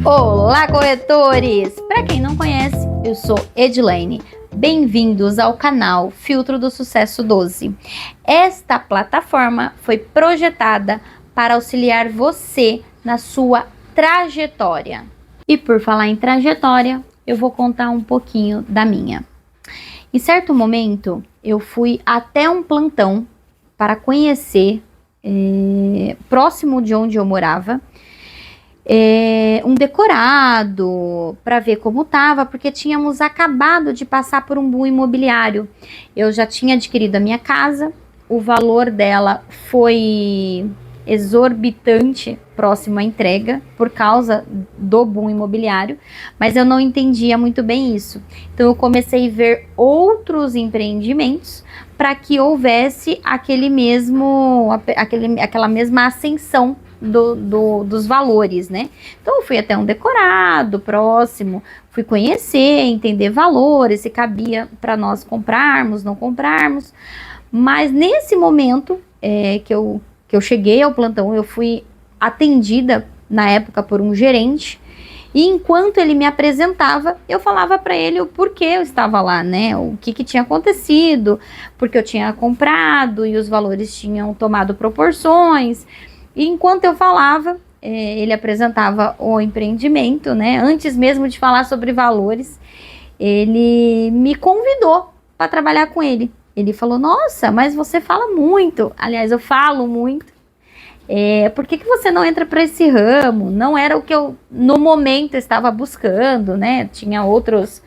Olá, corretores! Para quem não conhece, eu sou Edilene. Bem-vindos ao canal Filtro do Sucesso 12. Esta plataforma foi projetada para auxiliar você na sua trajetória. E por falar em trajetória, eu vou contar um pouquinho da minha. Em certo momento, eu fui até um plantão para conhecer, próximo de onde eu morava, um decorado para ver como estava, porque tínhamos acabado de passar por um boom imobiliário. Eu já tinha adquirido a minha casa, o valor dela foi exorbitante próximo à entrega por causa do boom imobiliário, mas eu não entendia muito bem isso. Então eu comecei a ver outros empreendimentos para que houvesse aquela mesma ascensão dos valores, né? Então eu fui até um decorado próximo, fui conhecer, entender valores, se cabia para nós comprarmos, não comprarmos. Mas nesse momento que eu cheguei ao plantão, eu fui atendida na época por um gerente, e enquanto ele me apresentava, eu falava para ele o porquê eu estava lá, né? O que tinha acontecido, porque eu tinha comprado e os valores tinham tomado proporções. E enquanto eu falava, ele apresentava o empreendimento, né? Antes mesmo de falar sobre valores, ele me convidou para trabalhar com ele. Ele falou: nossa, mas você fala muito. Aliás, eu falo muito. Por que você não entra para esse ramo? Não era o que eu, no momento, estava buscando, né? Tinha outras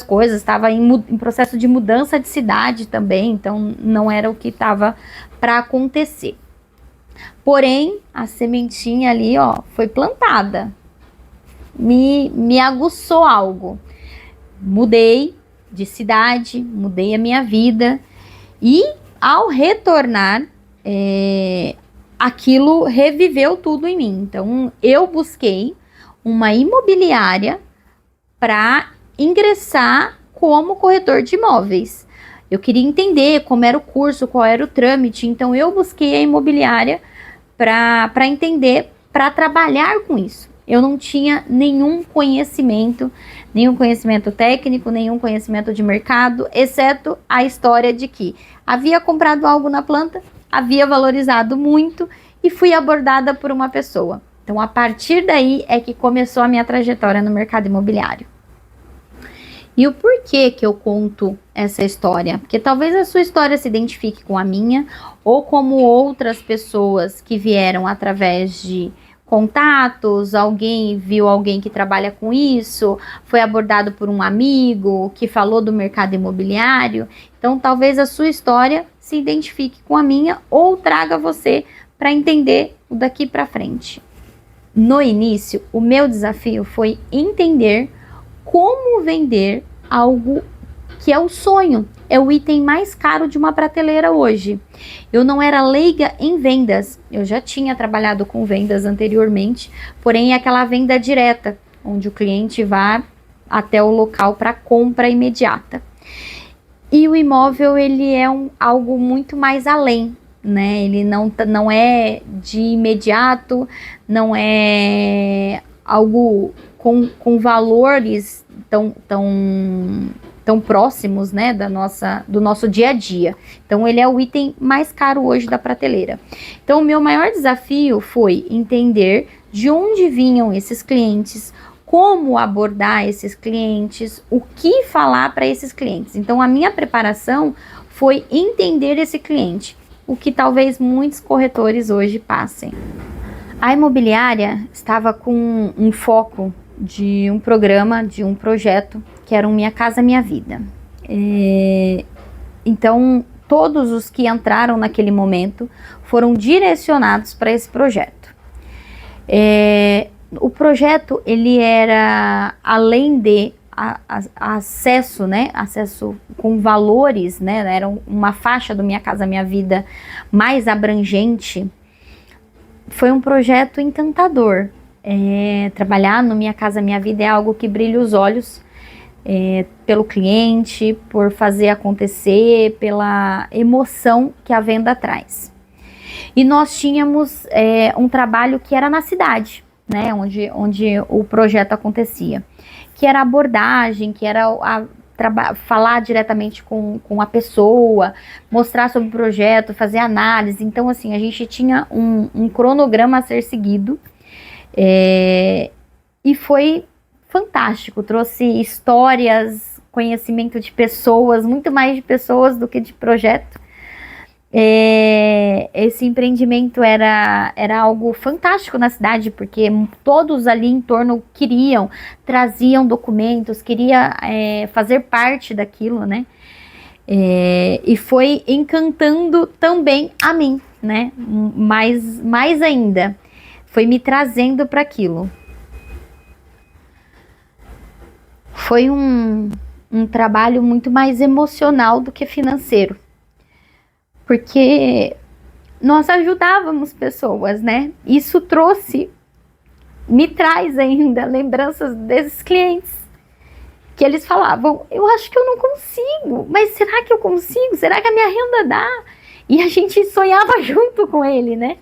coisas, estava em processo de mudança de cidade também, então não era o que estava para acontecer. Porém, a sementinha ali, ó, foi plantada. Me aguçou algo. Mudei de cidade, mudei a minha vida. E ao retornar, aquilo reviveu tudo em mim. Então, eu busquei uma imobiliária para ingressar como corretor de imóveis. Eu queria entender como era o curso, qual era o trâmite. Então, eu busquei a imobiliária para entender, para trabalhar com isso. Eu não tinha nenhum conhecimento técnico, nenhum conhecimento de mercado, exceto a história de que havia comprado algo na planta, havia valorizado muito e fui abordada por uma pessoa. Então, a partir daí é que começou a minha trajetória no mercado imobiliário. E o porquê que eu conto essa história? Porque talvez a sua história se identifique com a minha, ou como outras pessoas que vieram através de contatos, alguém viu alguém que trabalha com isso, foi abordado por um amigo que falou do mercado imobiliário. Então, talvez a sua história se identifique com a minha ou traga você para entender o daqui para frente. No início, o meu desafio foi entender como vender algo que é o sonho, é o item mais caro de uma prateleira hoje. Eu não era leiga em vendas, eu já tinha trabalhado com vendas anteriormente, porém é aquela venda direta, onde o cliente vai até o local para compra imediata. E o imóvel, ele é algo muito mais além, né? Ele não é de imediato, não é algo com valores tão próximos, né, do nosso dia a dia. Então, ele é o item mais caro hoje da prateleira. Então, o meu maior desafio foi entender de onde vinham esses clientes, como abordar esses clientes, o que falar para esses clientes. Então, a minha preparação foi entender esse cliente, o que talvez muitos corretores hoje passem. A imobiliária estava com um foco de um programa, de um projeto, que era o Minha Casa Minha Vida. Então, todos os que entraram naquele momento foram direcionados para esse projeto. O projeto, ele era, além de acesso, né? Acesso com valores, né? Era uma faixa do Minha Casa Minha Vida mais abrangente. Foi um projeto encantador. Trabalhar no Minha Casa Minha Vida é algo que brilha os olhos pelo cliente, por fazer acontecer, pela emoção que a venda traz. E nós tínhamos um trabalho que era na cidade. né, onde o projeto acontecia, que era a abordagem, que era falar diretamente com a pessoa, mostrar sobre o projeto, fazer análise. Então, assim, a gente tinha um cronograma a ser seguido, e foi fantástico, trouxe histórias, conhecimento de pessoas, muito mais de pessoas do que de projeto. Esse empreendimento era algo fantástico na cidade, porque todos ali em torno traziam documentos, queria fazer parte daquilo, né? E foi encantando também a mim, né? Mais ainda, foi me trazendo para aquilo. Foi um trabalho muito mais emocional do que financeiro, porque nós ajudávamos pessoas, né? Isso me traz ainda lembranças desses clientes, que eles falavam, eu acho que eu não consigo, mas será que eu consigo? Será que a minha renda dá? E a gente sonhava junto com ele, né?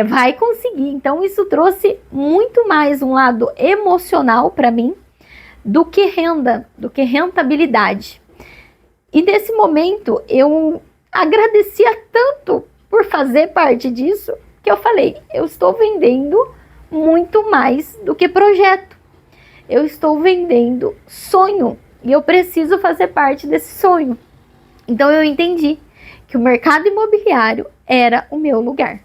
Vai conseguir. Então isso trouxe muito mais um lado emocional para mim, do que renda, do que rentabilidade. E nesse momento eu agradecia tanto por fazer parte disso, que eu falei, eu estou vendendo muito mais do que projeto. Eu estou vendendo sonho e eu preciso fazer parte desse sonho. Então eu entendi que o mercado imobiliário era o meu lugar.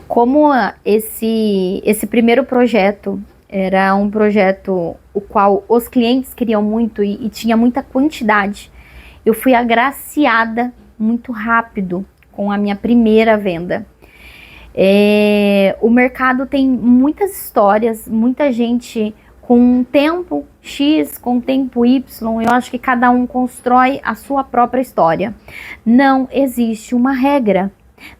Como esse primeiro projeto era um projeto o qual os clientes queriam muito e tinha muita quantidade, eu fui agraciada muito rápido com a minha primeira venda. O mercado tem muitas histórias, muita gente com tempo X, com tempo Y. Eu acho que cada um constrói a sua própria história. Não existe uma regra,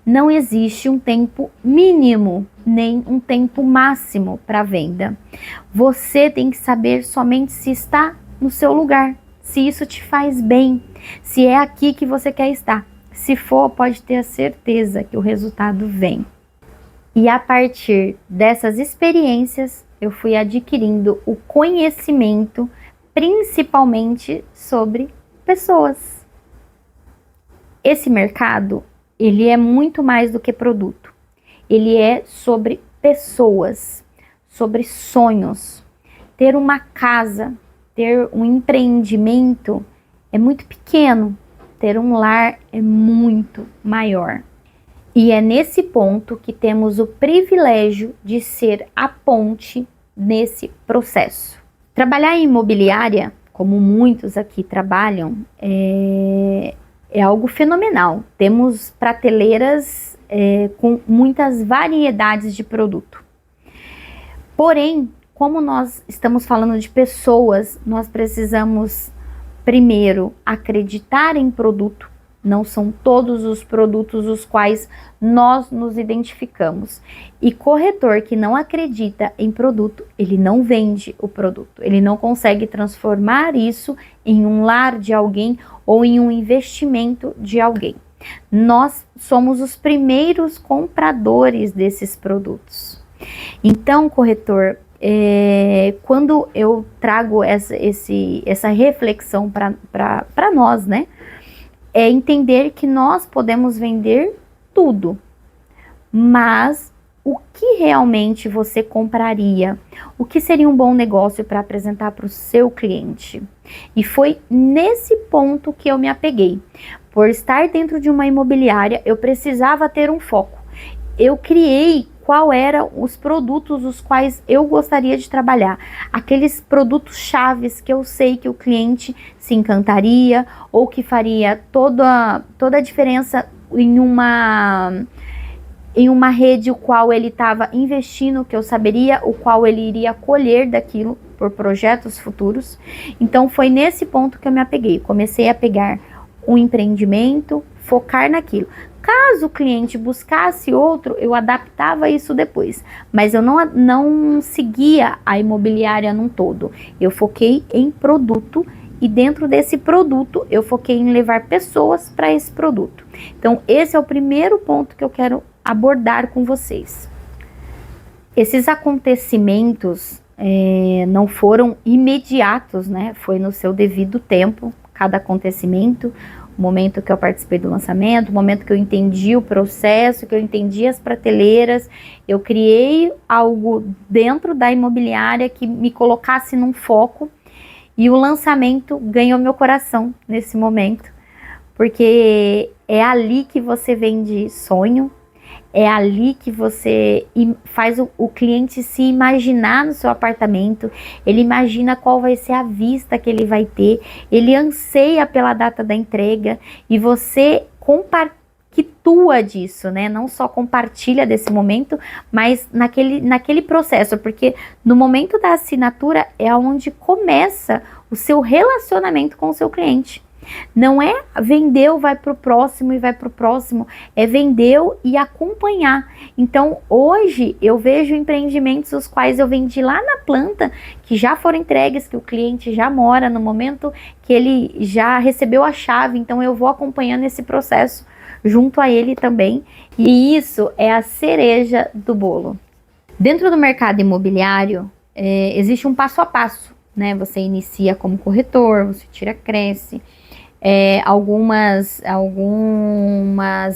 não existe um tempo mínimo, nem um tempo máximo para venda. Você tem que saber somente se está no seu lugar, se isso te faz bem, se é aqui que você quer estar. Se for, pode ter a certeza que o resultado vem. E a partir dessas experiências, eu fui adquirindo o conhecimento, principalmente sobre pessoas. Esse mercado, ele é muito mais do que produto. Ele é sobre pessoas, sobre sonhos. Ter uma casa, ter um empreendimento é muito pequeno. Ter um lar é muito maior. E é nesse ponto que temos o privilégio de ser a ponte nesse processo. Trabalhar em imobiliária, como muitos aqui trabalham, é algo fenomenal. Temos prateleiras com muitas variedades de produto. Porém, como nós estamos falando de pessoas, nós precisamos primeiro acreditar em produto. Não são todos os produtos os quais nós nos identificamos. E corretor que não acredita em produto, ele não vende o produto. Ele não consegue transformar isso em um lar de alguém ou em um investimento de alguém. Nós somos os primeiros compradores desses produtos. Então, corretor, quando eu trago essa reflexão para nós, né? É entender que nós podemos vender tudo, mas o que realmente você compraria? O que seria um bom negócio para apresentar para o seu cliente? E foi nesse ponto que eu me apeguei. Por estar dentro de uma imobiliária, eu precisava ter um foco. Eu criei qual eram os produtos os quais eu gostaria de trabalhar. Aqueles produtos chaves que eu sei que o cliente se encantaria ou que faria toda a diferença em uma rede o qual ele estava investindo, que eu saberia o qual ele iria colher daquilo por projetos futuros. Então foi nesse ponto que eu me apeguei. Comecei a pegar um empreendimento, focar naquilo. Caso o cliente buscasse outro, eu adaptava isso depois. Mas eu não seguia a imobiliária num todo. Eu foquei em produto e dentro desse produto eu foquei em levar pessoas para esse produto. Então esse é o primeiro ponto que eu quero abordar com vocês. Esses acontecimentos não foram imediatos, né? Foi no seu devido tempo, cada acontecimento, o momento que eu participei do lançamento, o momento que eu entendi o processo, que eu entendi as prateleiras, eu criei algo dentro da imobiliária que me colocasse num foco, e o lançamento ganhou meu coração nesse momento, porque é ali que você vende sonho, é ali que você faz o cliente se imaginar no seu apartamento, ele imagina qual vai ser a vista que ele vai ter, ele anseia pela data da entrega, e você compactua disso, né? Não só compartilha desse momento, mas naquele processo, porque no momento da assinatura é onde começa o seu relacionamento com o seu cliente. Não é vendeu, vai para o próximo e vai para o próximo, é vendeu e acompanhar. Então hoje eu vejo empreendimentos os quais eu vendi lá na planta, que já foram entregues, que o cliente já mora no momento que ele já recebeu a chave, então eu vou acompanhando esse processo junto a ele também, e isso é a cereja do bolo. Dentro do mercado imobiliário existe um passo a passo, né? Você inicia como corretor, você tira, cresce. Algumas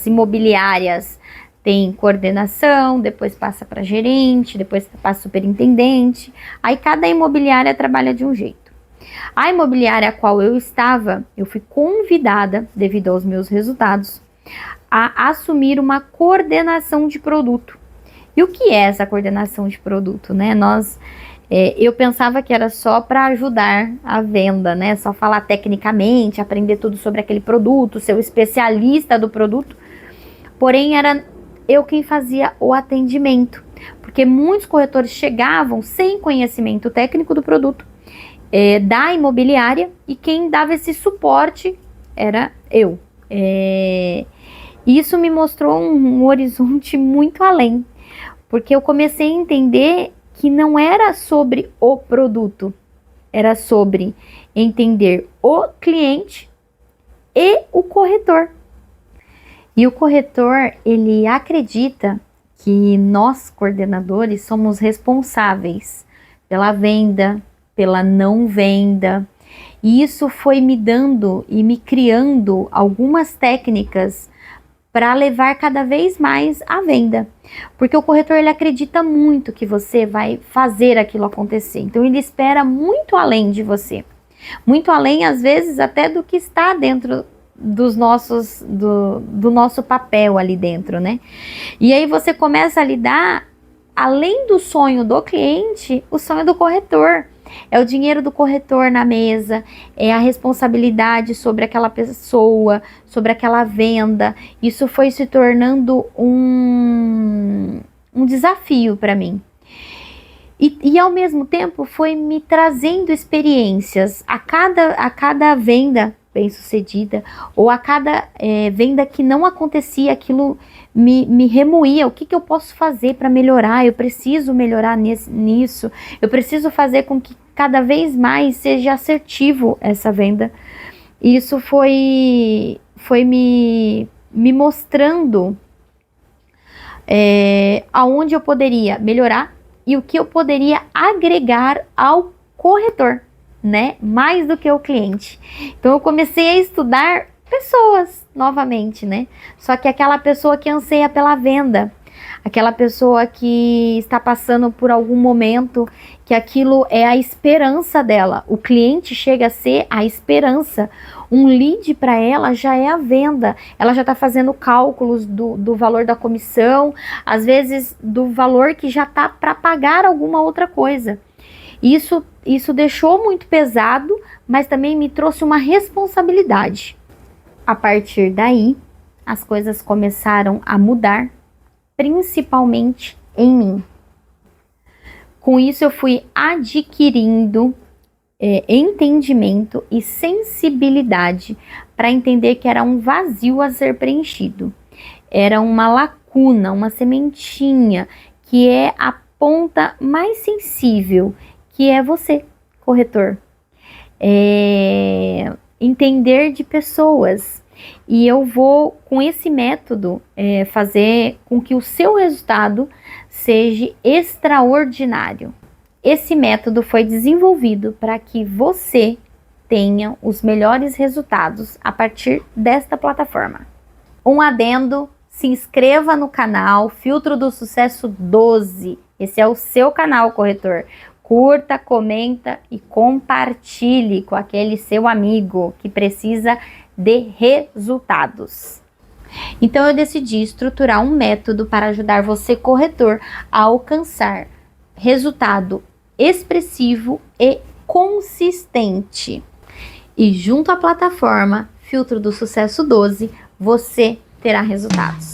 imobiliárias têm coordenação, depois passa para gerente, depois passa superintendente, aí cada imobiliária trabalha de um jeito. A imobiliária a qual eu estava, eu fui convidada, devido aos meus resultados, a assumir uma coordenação de produto. E o que é essa coordenação de produto, né? Eu pensava que era só para ajudar a venda, né? Só falar tecnicamente, aprender tudo sobre aquele produto, ser o especialista do produto. Porém, era eu quem fazia o atendimento, porque muitos corretores chegavam sem conhecimento técnico do produto, da imobiliária, e quem dava esse suporte era eu. Isso me mostrou um horizonte muito além, porque eu comecei a entender que não era sobre o produto, era sobre entender o cliente e o corretor. E o corretor, ele acredita que nós, coordenadores, somos responsáveis pela venda, pela não venda. E isso foi me dando e me criando algumas técnicas para levar cada vez mais à venda, porque o corretor, ele acredita muito que você vai fazer aquilo acontecer, então ele espera muito além de você, muito além às vezes até do que está dentro do nosso papel ali dentro, né? E aí você começa a lidar, além do sonho do cliente, o sonho do corretor. É o dinheiro do corretor na mesa, é a responsabilidade sobre aquela pessoa, sobre aquela venda. Isso foi se tornando um desafio para mim. E ao mesmo tempo foi me trazendo experiências a cada venda bem-sucedida, ou a cada venda que não acontecia, aquilo me remoía. O que eu posso fazer para melhorar? Eu preciso melhorar nisso, eu preciso fazer com que cada vez mais seja assertivo essa venda. E isso foi me mostrando aonde eu poderia melhorar e o que eu poderia agregar ao corretor, né? Mais do que o cliente. Então eu comecei a estudar pessoas novamente, né? Só que aquela pessoa que anseia pela venda, aquela pessoa que está passando por algum momento que aquilo é a esperança dela. O cliente chega a ser a esperança. Um lead para ela já é a venda. Ela já está fazendo cálculos do valor da comissão, às vezes do valor que já está para pagar alguma outra coisa. Isso deixou muito pesado, mas também me trouxe uma responsabilidade. A partir daí, as coisas começaram a mudar, principalmente em mim. Com isso, eu fui adquirindo entendimento e sensibilidade para entender que era um vazio a ser preenchido. Era uma lacuna, uma sementinha, que é a ponta mais sensível, que é você, corretor. Entender de pessoas. E eu vou, com esse método, fazer com que o seu resultado seja extraordinário. Esse método foi desenvolvido para que você tenha os melhores resultados a partir desta plataforma. Um adendo, se inscreva no canal Filtro do Sucesso 12. Esse é o seu canal, corretor. Curta, comenta e compartilhe com aquele seu amigo que precisa de resultados. Então eu decidi estruturar um método para ajudar você, corretor, a alcançar resultado expressivo e consistente. E junto à plataforma Filtro do Sucesso 12, você terá resultados.